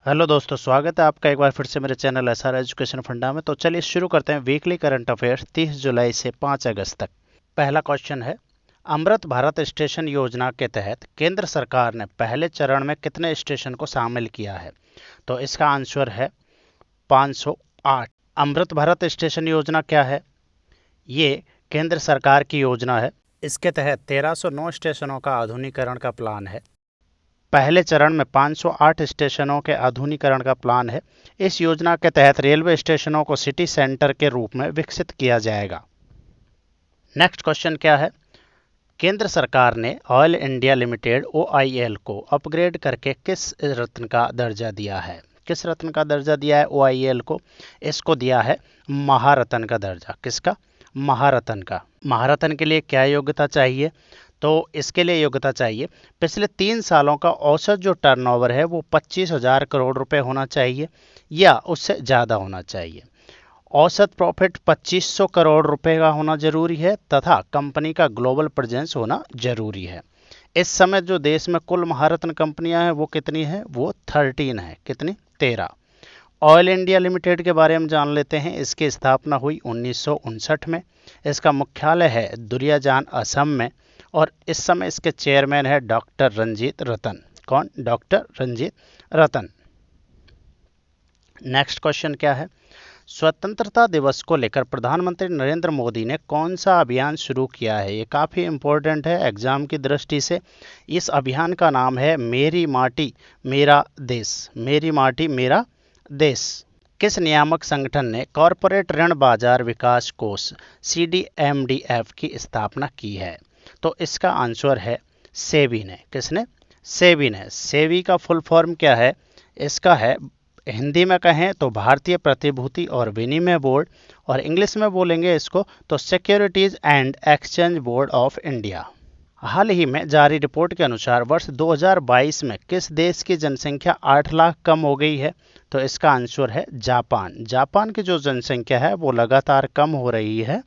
Hello दोस्तों, स्वागत है आपका एक बार फिर से मेरे चैनल एसआर एजुकेशन फंडा में। तो चलिए शुरू करते हैं वीकली करंट अफेयर्स 30 जुलाई से 5 अगस्त तक। पहला क्वेश्चन है, अमृत भारत स्टेशन योजना के तहत केंद्र सरकार ने पहले चरण में कितने स्टेशन को शामिल किया है? तो इसका आंसर है 508। अमृत भारत स्टेशन योजना क्या है? ये केंद्र सरकार की योजना है। इसके तहत 1309 स्टेशनों का आधुनिकीकरण का प्लान है। पहले चरण में 508 स्टेशनों के आधुनिकीकरण का प्लान है। इस योजना के तहत रेलवे स्टेशनों को सिटी सेंटर के रूप में विकसित किया जाएगा। नेक्स्ट क्वेश्चन क्या है? केंद्र सरकार ने ऑयल इंडिया लिमिटेड OIL को अपग्रेड करके किस रत्न का दर्जा दिया है? किस रत्न का दर्जा दिया है OIL को? इसको दिया है महारत्न का दर्जा। किसका? महारत्न का। महारत्न के लिए क्या योग्यता चाहिए? तो इसके लिए योग्यता चाहिए पिछले 3 सालों का औसत जो टर्नओवर है वो 25,000 करोड़ रुपए होना चाहिए या उससे ज़्यादा होना चाहिए। औसत प्रॉफिट 2500 करोड़ रुपए का होना जरूरी है तथा कंपनी का ग्लोबल प्रेजेंस होना जरूरी है। इस समय जो देश में कुल महारत्न कंपनियां हैं वो कितनी है? वो 13 है। कितनी? 13। ऑयल इंडिया लिमिटेड के बारे में जान लेते हैं। इसकी स्थापना हुई 1959 में। इसका मुख्यालय है दुरियाजान, असम में और इस समय इसके चेयरमैन है डॉक्टर रंजीत रतन। कौन? डॉक्टर रंजीत रतन। नेक्स्ट क्वेश्चन क्या है? स्वतंत्रता दिवस को लेकर प्रधानमंत्री नरेंद्र मोदी ने कौन सा अभियान शुरू किया है? ये काफ़ी इंपॉर्टेंट है एग्जाम की दृष्टि से। इस अभियान का नाम है मेरी माटी मेरा देश। मेरी माटी मेरा देश। किस नियामक संगठन ने कॉरपोरेट ऋण बाजार विकास कोष CDMDF की स्थापना की है? तो इसका आंसर है सेबी ने। किसने? सेबी ने। सेबी का फुल फॉर्म क्या है? इसका है, हिंदी में कहें तो भारतीय प्रतिभूति और विनिमय बोर्ड, और इंग्लिश में बोलेंगे इसको तो securities and exchange board of India. हाल ही में जारी रिपोर्ट के अनुसार वर्ष 2022 में किस देश की जनसंख्या 8 लाख कम हो गई है? तो इसका आंसर है जापान। जापान की जो जनसंख्या है वो लगातार कम हो रही है।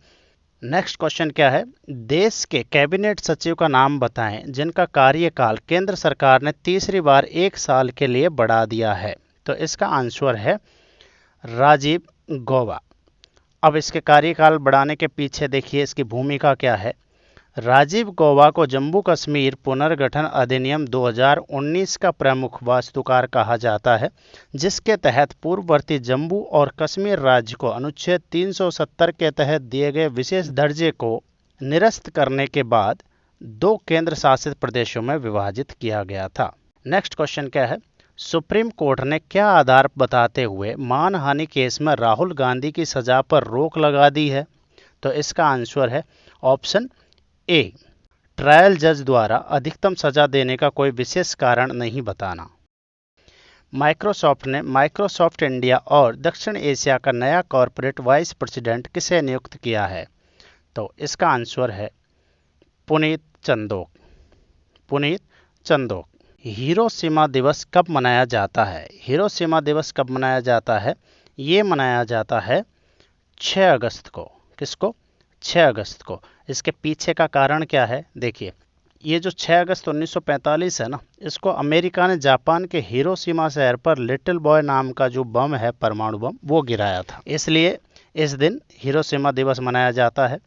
नेक्स्ट क्वेश्चन क्या है? देश के कैबिनेट सचिव का नाम बताएं जिनका कार्यकाल केंद्र सरकार ने तीसरी बार 1 साल के लिए बढ़ा दिया है। तो इसका आंसर है राजीव गौबा। अब इसके कार्यकाल बढ़ाने के पीछे देखिए इसकी भूमिका क्या है। राजीव गौबा को जम्मू कश्मीर पुनर्गठन अधिनियम 2019 का प्रमुख वास्तुकार कहा जाता है, जिसके तहत पूर्ववर्ती जम्मू और कश्मीर राज्य को अनुच्छेद 370 के तहत दिए गए विशेष दर्जे को निरस्त करने के बाद 2 केंद्र शासित प्रदेशों में विभाजित किया गया था। नेक्स्ट क्वेश्चन क्या है? सुप्रीम कोर्ट ने क्या आधार बताते हुए मानहानि केस में राहुल गांधी की सजा पर रोक लगा दी है? तो इसका आंसर है ऑप्शन ए, ट्रायल जज द्वारा अधिकतम सजा देने का कोई विशेष कारण नहीं बताना। माइक्रोसॉफ्ट ने माइक्रोसॉफ्ट इंडिया और दक्षिण एशिया का नया कॉरपोरेट वाइस प्रेसिडेंट किसे नियुक्त किया है? तो इसका आंसर है पुनीत चंदोक। पुनीत चंदोक। हिरोशिमा दिवस कब मनाया जाता है? हिरोशिमा दिवस कब मनाया जाता है? ये मनाया जाता है 6 अगस्त को। किसको? 6 अगस्त को। इसके पीछे का कारण क्या है? देखिए, ये जो 6 अगस्त 1945 है ना, इसको अमेरिका ने जापान के हिरोशिमा शहर पर लिटिल बॉय नाम का जो बम है, परमाणु बम, वो गिराया था। इसलिए इस दिन हिरोशिमा दिवस मनाया जाता है।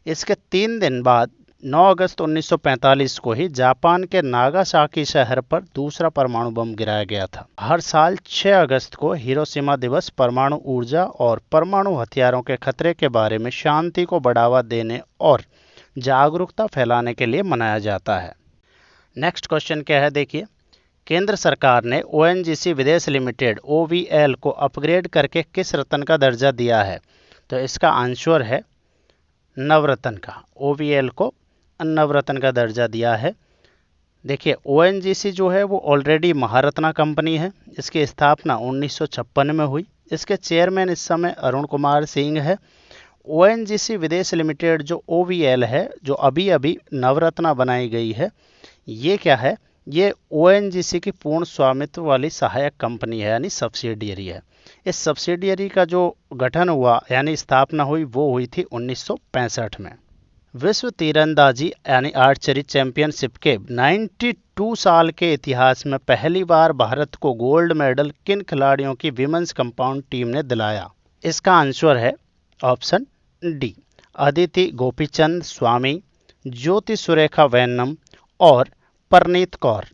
इसके 3 दिन बाद 9 अगस्त 1945 को ही जापान के नागासाकी शहर पर दूसरा परमाणु बम गिराया गया था। हर साल 6 अगस्त को हिरोशिमा दिवस परमाणु ऊर्जा और परमाणु हथियारों के खतरे के बारे में शांति को बढ़ावा देने और जागरूकता फैलाने के लिए मनाया जाता है। नेक्स्ट क्वेश्चन क्या है? देखिए, केंद्र सरकार ने ONGC विदेश लिमिटेड OVL को अपग्रेड करके किस रत्न का दर्जा दिया है? तो इसका आंसर है नवरत्न का। OVL को नवरत्न का दर्जा दिया है। देखिए, ONGC जो है वो ऑलरेडी महारत्ना कंपनी है। इसकी स्थापना 1956 में हुई। इसके चेयरमैन इस समय अरुण कुमार सिंह है। ONGC विदेश लिमिटेड जो OVL है, जो अभी अभी नवरत्ना बनाई गई है, ये क्या है? ये ONGC की पूर्ण स्वामित्व वाली सहायक कंपनी है, यानी सब्सिडियरी है। इस सब्सिडियरी का जो गठन हुआ यानी स्थापना हुई वो हुई थी 1965 में। विश्व तीरंदाजी यानी आर्चरी चैंपियनशिप के 92 साल के इतिहास में पहली बार भारत को गोल्ड मेडल किन खिलाड़ियों की विमेंस कंपाउंड टीम ने दिलाया? इसका आंसर है ऑप्शन डी, अदिति गोपीचंद स्वामी, ज्योति सुरेखा वेन्नम और परनीत कौर।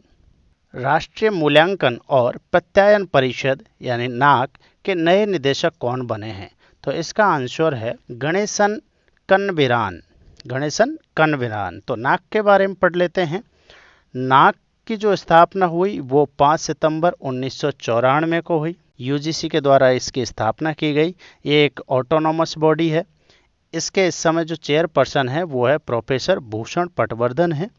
राष्ट्रीय मूल्यांकन और प्रत्यायन परिषद यानी नाक के नए निदेशक कौन बने हैं? तो इसका आंसर है गणेशन कनविरान। गणेशन कनविरान। तो नाक के बारे में पढ़ लेते हैं। नाक की जो स्थापना हुई वो 5 सितंबर 1994 को हुई। यूजीसी के द्वारा इसकी स्थापना की गई। ये एक ऑटोनॉमस बॉडी है। इसके इस समय जो चेयरपर्सन है वो है प्रोफेसर भूषण पटवर्धन है।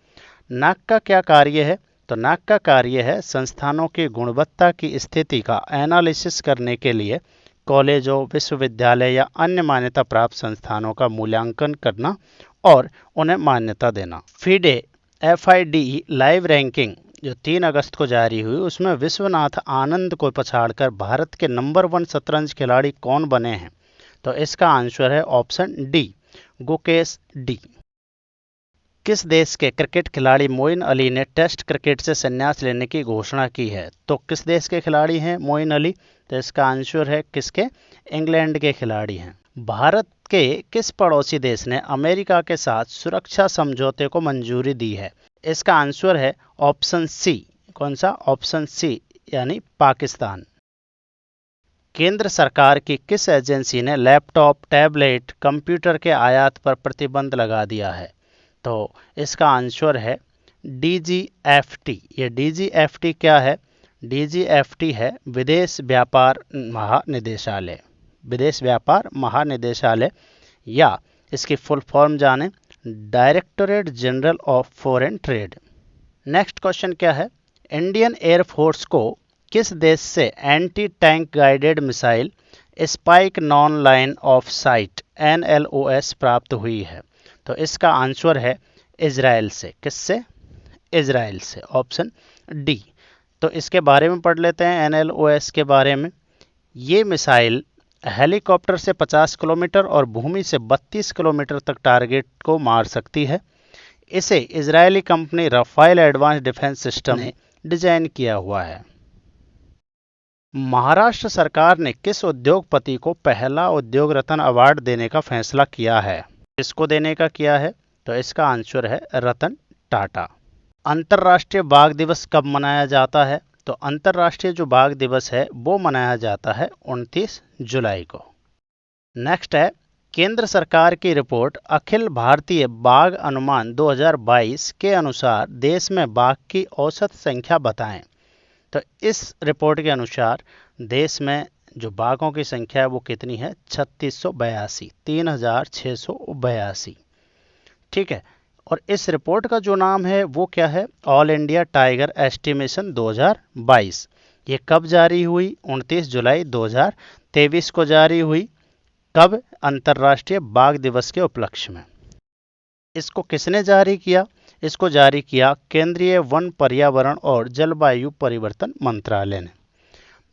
नाक का क्या कार्य है? तो नाक का कार्य है संस्थानों की गुणवत्ता की स्थिति का एनालिसिस करने के लिए कॉलेजों, विश्वविद्यालय या अन्य मान्यता प्राप्त संस्थानों का मूल्यांकन करना और उन्हें मान्यता देना। FIDE लाइव रैंकिंग जो 3 अगस्त को जारी हुई उसमें विश्वनाथ आनंद को पछाड़कर भारत के नंबर 1 शतरंज खिलाड़ी कौन बने हैं? तो इसका आंसर है ऑप्शन डी, गुकेश डी। किस देश के क्रिकेट खिलाड़ी मोइन अली ने टेस्ट क्रिकेट से संन्यास लेने की घोषणा की है? तो किस देश के खिलाड़ी हैं मोइन अली? तो इसका आंसर है किसके? इंग्लैंड के खिलाड़ी हैं। भारत के किस पड़ोसी देश ने अमेरिका के साथ सुरक्षा समझौते को मंजूरी दी है? इसका आंसर है ऑप्शन सी। कौन सा? ऑप्शन सी यानी पाकिस्तान। केंद्र सरकार की किस एजेंसी ने लैपटॉप, टैबलेट, कंप्यूटर के आयात पर प्रतिबंध लगा दिया है? तो इसका आंसर है DGFT। ये DGFT क्या है? DGFT है विदेश व्यापार महानिदेशालय। विदेश व्यापार महानिदेशालय या इसकी फुल फॉर्म जाने directorate general of foreign trade. Next question क्या है? इंडियन एयरफोर्स को किस देश से anti tank guided missile spike non line of site NLOS प्राप्त हुई है? तो इसका आंसर है इजराइल से। किससे? इजराइल से। Option D. तो इसके बारे में पढ़ लेते हैं NLOS के बारे में। ये मिसाइल हेलीकॉप्टर से 50 किलोमीटर और भूमि से 32 किलोमीटर तक टारगेट को मार सकती है। इसे Israeli company Rafael advance defence system ने डिजाइन किया हुआ है। महाराष्ट्र सरकार ने किस उद्योगपति को पहला उद्योग रत्न अवार्ड देने का फैसला किया है? किसको देने का किया है? तो इसका आंसर है रतन टाटा। अंतर्राष्ट्रीय बाघ दिवस कब मनाया जाता है? तो अंतर्राष्ट्रीय जो बाघ दिवस है वो मनाया जाता है 29 जुलाई को। नेक्स्ट है केंद्र सरकार की रिपोर्ट अखिल भारतीय बाघ अनुमान 2022 के अनुसार देश में बाघ की औसत संख्या बताएं। तो इस रिपोर्ट के अनुसार देश में जो बाघों की संख्या है वो कितनी है? 3682, 3682। ठीक है। और इस रिपोर्ट का जो नाम है वो क्या है? All India tiger estimation 2022। ये कब जारी हुई? 29 जुलाई 2023 को जारी हुई। कब? अंतर्राष्ट्रीय बाघ दिवस के उपलक्ष्य में। इसको किसने जारी किया? इसको जारी किया केंद्रीय वन, पर्यावरण और जलवायु परिवर्तन मंत्रालय ने।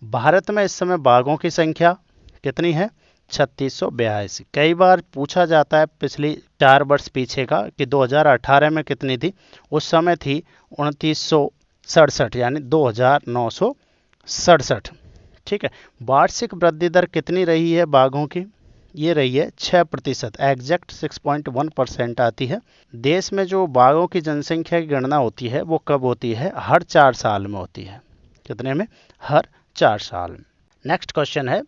भारत में इस समय बाघों की संख्या कितनी है? 3682। कई बार पूछा जाता है पिछली 4 वर्ष पीछे का कि 2018 में कितनी थी। उस समय थी 2967 यानी 2967। ठीक है। वार्षिक वृद्धि दर कितनी रही है बाघों की? ये रही है 6%, एग्जैक्ट 6.1% आती है। देश में जो बाघों की जनसंख्या की गणना होती है वो कब होती है? हर 4 साल में होती है। कितने में? हर 4 साल में। नेक्स्ट क्वेश्चन है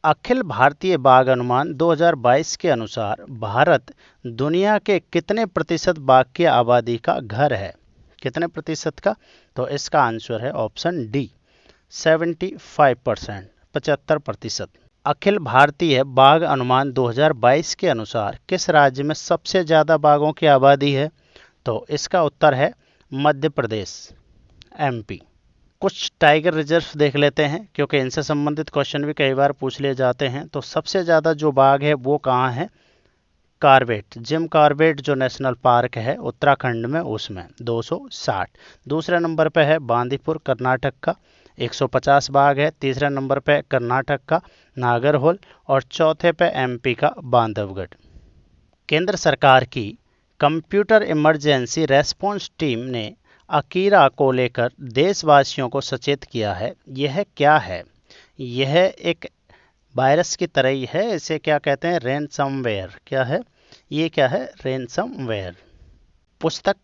अखिल भारतीय बाघ अनुमान 2022 के अनुसार भारत दुनिया के कितने प्रतिशत बाघ की आबादी का घर है? कितने प्रतिशत का? तो इसका आंसर है ऑप्शन डी, 75%, 75%। अखिल भारतीय बाघ अनुमान 2022 के अनुसार किस राज्य में सबसे ज़्यादा बाघों की आबादी है? तो इसका उत्तर है मध्य प्रदेश, MP। कुछ टाइगर रिजर्व देख लेते हैं क्योंकि इनसे संबंधित क्वेश्चन भी कई बार पूछ लिए जाते हैं। तो सबसे ज़्यादा जो बाघ है वो कहाँ है? कॉर्बेट, जिम कॉर्बेट जो नेशनल पार्क है उत्तराखंड में, उसमें 260। दूसरे नंबर पे है बांदीपुर कर्नाटक का, 150 बाघ है। तीसरे नंबर पे कर्नाटक का नागरहोल और चौथे पे MP का बांधवगढ़। केंद्र सरकार की कंप्यूटर इमरजेंसी रेस्पॉन्स टीम ने अकीरा को लेकर देशवासियों को सचेत किया है। यह क्या है? यह एक वायरस की तरह ही है। इसे क्या कहते हैं? रैनसमवेयर। क्या है ये? क्या है? रैनसमवेयर। पुस्तक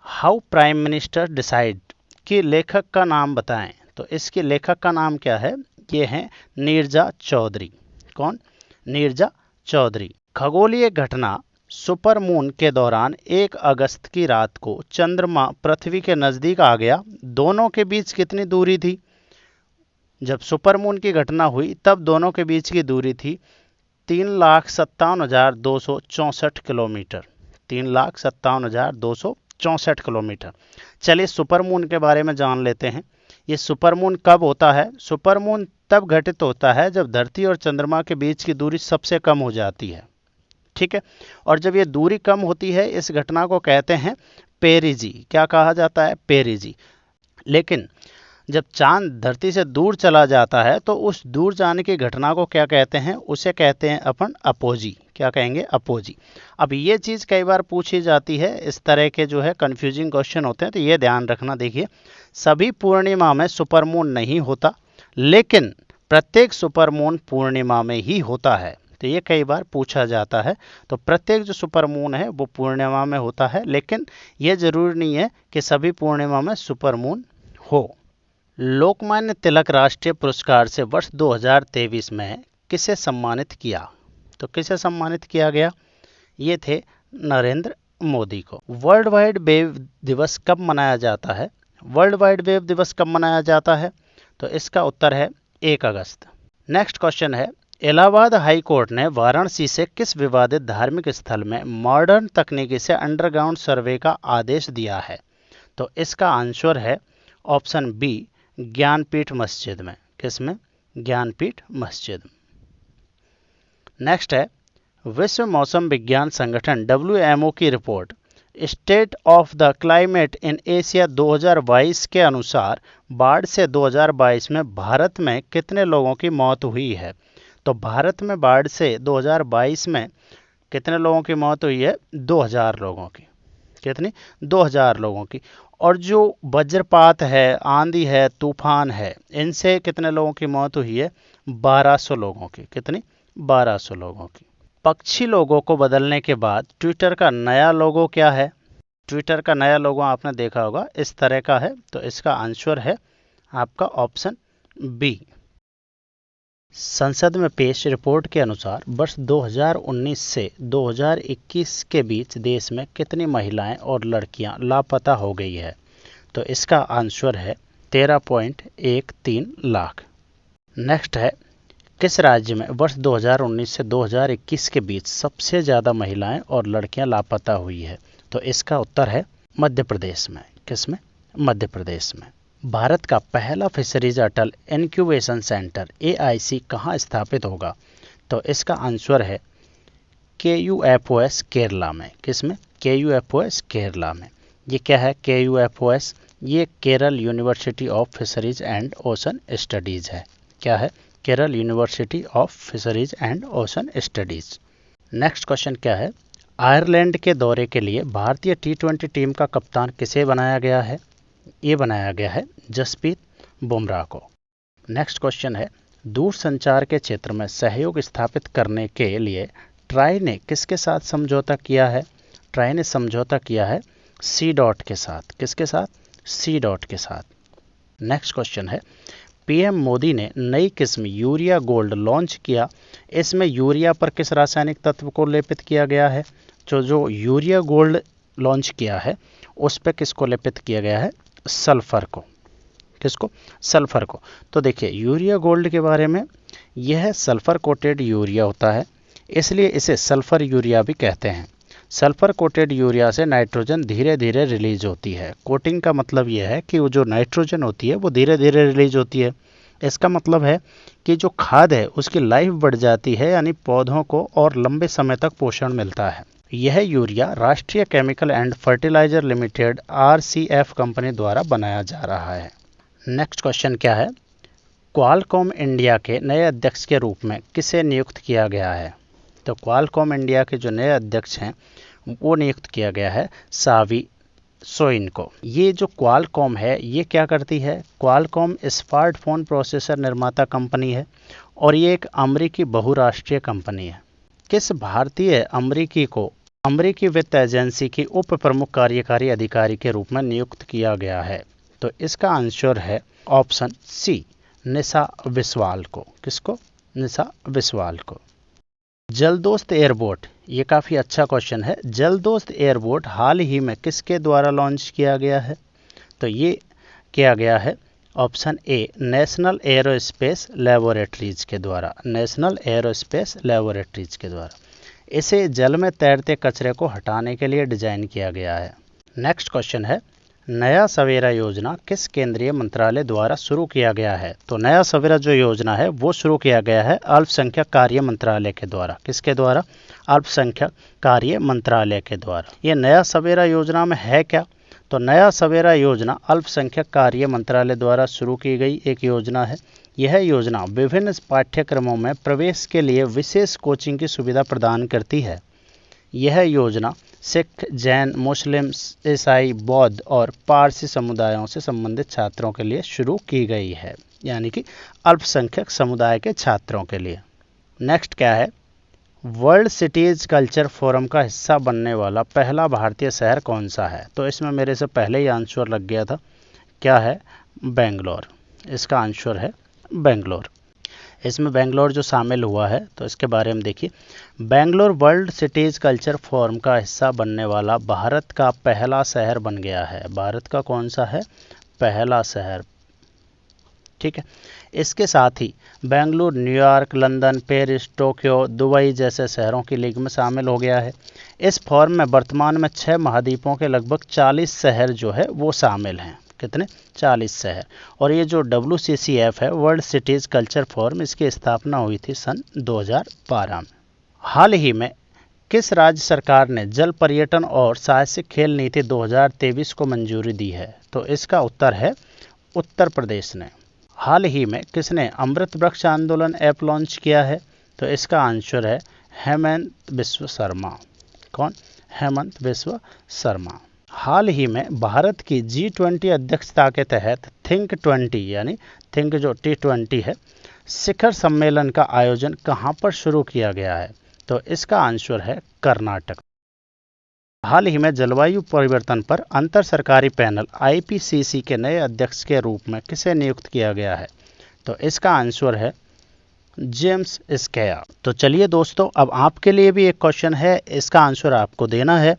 हाउ प्राइम मिनिस्टर डिसाइड की लेखक का नाम बताएं। तो इसके लेखक का नाम क्या है? ये है नीरजा चौधरी। कौन? नीरजा चौधरी। खगोलीय घटना सुपर मून के दौरान 1 अगस्त की रात को चंद्रमा पृथ्वी के नजदीक आ गया। दोनों के बीच कितनी दूरी थी? जब सुपर मून की घटना हुई तब दोनों के बीच की दूरी थी 3,57,264 किलोमीटर। 3,57,264 किलोमीटर। चलिए सुपर मून के बारे में जान लेते हैं। ये सुपर मून कब होता है? सुपर मून तब घटित होता है जब धरती और चंद्रमा के बीच की दूरी सबसे कम हो जाती है। ठीक है। और जब ये दूरी कम होती है इस घटना को कहते हैं पेरिजी। क्या कहा जाता है? पेरिजी। लेकिन जब चांद धरती से दूर चला जाता है तो उस दूर जाने की घटना को क्या कहते हैं? उसे कहते हैं अपन अपोजी। क्या कहेंगे? अपोजी। अब ये चीज़ कई बार पूछी जाती है, इस तरह के जो है कंफ्यूजिंग क्वेश्चन होते हैं, तो ये ध्यान रखना। देखिए, सभी पूर्णिमा में सुपरमून नहीं होता, लेकिन प्रत्येक सुपरमून पूर्णिमा में ही होता है। तो ये कई बार पूछा जाता है। तो प्रत्येक जो सुपरमून है वो पूर्णिमा में होता है, लेकिन ये जरूरी नहीं है कि सभी पूर्णिमा में सुपरमून हो। लोकमान्य तिलक राष्ट्रीय पुरस्कार से वर्ष 2023 में किसे सम्मानित किया? तो किसे सम्मानित किया गया? ये थे नरेंद्र मोदी को। वर्ल्ड वाइड वेब दिवस कब मनाया जाता है? वर्ल्ड वाइड वेब दिवस कब मनाया जाता है? तो इसका उत्तर है 1 अगस्त। नेक्स्ट क्वेश्चन है, इलाहाबाद हाई कोर्ट ने वाराणसी से किस विवादित धार्मिक स्थल में मॉडर्न तकनीकी से अंडरग्राउंड सर्वे का आदेश दिया है? तो इसका आंसर है ऑप्शन बी, ज्ञानपीठ मस्जिद में। किसमें? ज्ञानपीठ मस्जिद। नेक्स्ट है, विश्व मौसम विज्ञान संगठन WMO की report state of the climate in Asia 2022 के अनुसार बाढ़ से 2022 में भारत में कितने लोगों की मौत हुई है? तो भारत में बाढ़ से 2022 में कितने लोगों की मौत हुई है? 2000 लोगों की। कितनी? 2000 लोगों की। और जो वज्रपात है, आंधी है, तूफान है, इनसे कितने लोगों की मौत हुई है? 1200 लोगों की। कितनी? 1200 लोगों की। पक्षी लोगो को बदलने के बाद ट्विटर का नया लोगो क्या है? ट्विटर का नया लोगो आपने देखा होगा, इस तरह का है। तो इसका आंसर है आपका ऑप्शन बी। संसद में पेश रिपोर्ट के अनुसार वर्ष 2019 से 2021 के बीच देश में कितनी महिलाएं और लड़कियां लापता हो गई है? तो इसका आंसर है 13.13 लाख। नेक्स्ट है, किस राज्य में वर्ष 2019 से 2021 के बीच सबसे ज़्यादा महिलाएं और लड़कियां लापता हुई है? तो इसका उत्तर है मध्य प्रदेश में। किसमें? मध्य प्रदेश में। भारत का पहला फिशरीज अटल इनक्यूबेशन सेंटर AIC कहाँ स्थापित होगा? तो इसका आंसर है KUFOS केरला में। किसमें? KUFOS केरला में। ये क्या है KUFOS? ये Kerala university of fisheries and ocean studies है। क्या है? Kerala university of fisheries and ocean studies. Next question क्या है, आयरलैंड के दौरे के लिए भारतीय T20 टीम का कप्तान किसे बनाया गया है? ये बनाया गया है जसप्रीत बुमराह को। नेक्स्ट क्वेश्चन है, दूरसंचार के क्षेत्र में सहयोग स्थापित करने के लिए ट्राई ने किसके साथ समझौता किया है? ट्राई ने समझौता किया है C. के साथ। किसके साथ? C. के साथ। नेक्स्ट क्वेश्चन है, PM मोदी ने नई किस्म यूरिया गोल्ड लॉन्च किया। इसमें यूरिया पर किस रासायनिक तत्व को लेपित किया गया है? जो यूरिया गोल्ड लॉन्च किया है उस पर किसको लेपित किया गया है? सल्फर को। किसको? सल्फर को। तो देखिए, यूरिया गोल्ड के बारे में, यह सल्फर कोटेड यूरिया होता है, इसलिए इसे सल्फर यूरिया भी कहते हैं। सल्फर कोटेड यूरिया से नाइट्रोजन धीरे धीरे रिलीज होती है। कोटिंग का मतलब यह है कि वो जो नाइट्रोजन होती है वो धीरे धीरे रिलीज होती है। इसका मतलब है कि जो खाद है उसकी लाइफ बढ़ जाती है, यानी पौधों को और लंबे समय तक पोषण मिलता है। यह urea Rashtriya chemical and fertiliser limited RCF company द्वारा बनाया जा रहा है। नेक्स्ट क्वेश्चन क्या है, क्वालकॉम इंडिया के नए अध्यक्ष के रूप में किसे नियुक्त किया गया है? तो क्वालकॉम इंडिया के जो नए अध्यक्ष हैं वो नियुक्त किया गया है सावी सोइन को। ये जो क्वालकॉम है ये क्या करती है? क्वालकॉम स्मार्टफोन प्रोसेसर निर्माता कंपनी है और ये एक अमेरिकी बहुराष्ट्रीय कंपनी है। किस भारतीय अमेरिकी वित्त एजेंसी की उप प्रमुख कार्यकारी अधिकारी के रूप में नियुक्त किया गया है? तो इसका आंसर है ऑप्शन सी, निशा विस्वाल को। किसको? निशा विस्वाल को। जलदोस्त एयरबोट, ये काफ़ी अच्छा क्वेश्चन है। जलदोस्त एयरबोट हाल ही में किसके द्वारा लॉन्च किया गया है? तो ये किया गया है option A, national aerospace laboratories के द्वारा। नेशनल एरोस्पेस लेबोरेटरीज के द्वारा। इसे जल में तैरते कचरे को हटाने के लिए डिजाइन किया गया है। नेक्स्ट क्वेश्चन है, नया सवेरा योजना किस केंद्रीय मंत्रालय द्वारा शुरू किया गया है? तो नया सवेरा जो योजना है वो शुरू किया गया है अल्पसंख्यक कार्य मंत्रालय के द्वारा। किसके द्वारा? अल्पसंख्यक कार्य मंत्रालय के द्वारा। ये नया सवेरा योजना में है क्या? तो नया सवेरा योजना अल्पसंख्यक कार्य मंत्रालय द्वारा शुरू की गई एक योजना है। यह योजना विभिन्न पाठ्यक्रमों में प्रवेश के लिए विशेष कोचिंग की सुविधा प्रदान करती है। यह योजना सिख, जैन, मुस्लिम, ईसाई, बौद्ध और पारसी समुदायों से संबंधित छात्रों के लिए शुरू की गई है, यानी कि अल्पसंख्यक समुदाय के छात्रों के लिए। नेक्स्ट क्या है? वर्ल्ड सिटीज कल्चर फोरम का हिस्सा बनने वाला पहला भारतीय शहर कौन सा है? तो इसमें मेरे से पहले ही आंसर लग गया था। क्या है? बेंगलोर। इसका आंसर है बेंगलोर। इसमें बेंगलोर जो शामिल हुआ है तो इसके बारे में देखिए। Bangalore world cities culture forum का हिस्सा बनने वाला भारत का पहला शहर बन गया है। भारत का कौन सा है? पहला शहर। ठीक है। इसके साथ ही Bengaluru New York, London, Paris, Tokyo, Dubai जैसे शहरों की लीग में शामिल हो गया है। इस फोरम में वर्तमान में 6 महाद्वीपों के लगभग 40 शहर जो है वो शामिल हैं। कितने? 40 शहर। और ये जो WCCF है, वर्ल्ड सिटीज कल्चर फोरम, इसकी स्थापना हुई थी सन 2012 में। हाल ही में किस राज्य सरकार ने जल पर्यटन और साहसिक खेल नीति 2023 को मंजूरी दी है? तो इसका उत्तर है उत्तर प्रदेश ने। हाल ही में किसने अमृत वृक्ष आंदोलन ऐप लॉन्च किया है? तो इसका आंसर है हेमंत बिस्व शर्मा। कौन? हेमंत बिस्व शर्मा। हाल ही में भारत की G20 अध्यक्षता के तहत थिंक 20 यानी थिंक जो T20 है, शिखर सम्मेलन का आयोजन कहां पर शुरू किया गया है? तो इसका आंसर है कर्नाटक। हाल ही में जलवायु परिवर्तन पर अंतर सरकारी पैनल IPCC के नए अध्यक्ष के रूप में किसे नियुक्त किया गया है? तो इसका आंसर है जेम्स स्केया। तो चलिए दोस्तों, अब आपके लिए भी एक क्वेश्चन है, इसका आंसर आपको देना है।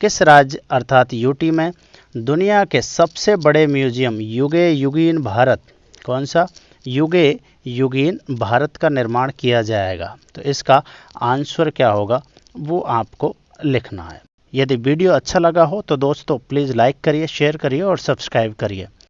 किस राज्य अर्थात UT में दुनिया के सबसे बड़े म्यूजियम युगे युगीन भारत, कौन सा? युगे युगीन भारत का निर्माण किया जाएगा? तो इसका आंसर क्या होगा वो आपको लिखना है। यदि वीडियो अच्छा लगा हो तो दोस्तों प्लीज़ लाइक करिए, शेयर करिए और सब्सक्राइब करिए।